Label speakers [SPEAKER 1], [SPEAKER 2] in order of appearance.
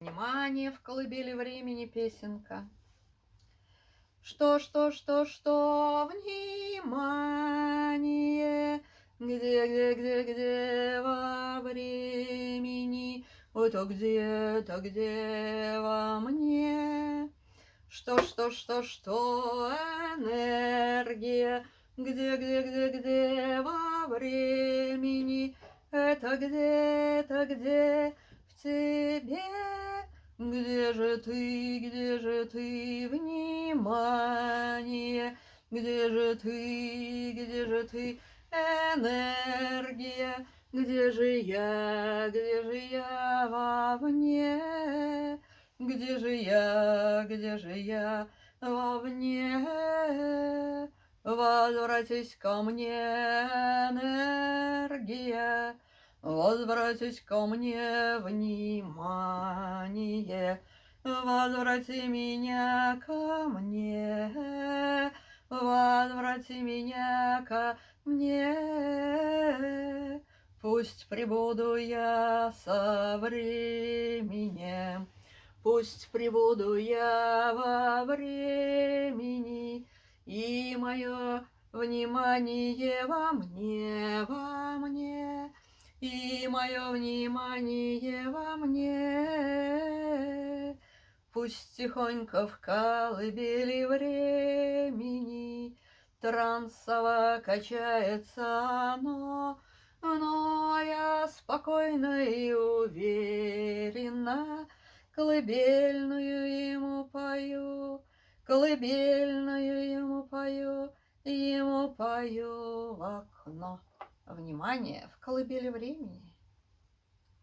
[SPEAKER 1] Внимание, в колыбели времени песенка. Что, внимание, где во времени, ой, то где во мне. Что, энергия, где во времени, это где в тебе. Где же ты, внимание, где же ты, энергия, где же я вовне, где же я вовне, возвратись ко мне, энергия, возвратись ко мне, внимание, возврати меня ко мне, возврати меня ко мне. Пусть пребуду я со временем, пусть пребуду я во времени, и мое внимание во мне, и мое внимание во мне. Пусть тихонько в колыбели времени трансово качается оно, но я спокойно и уверенно колыбельную ему пою, колыбельную ему пою в окно. Внимание, в колыбели времени.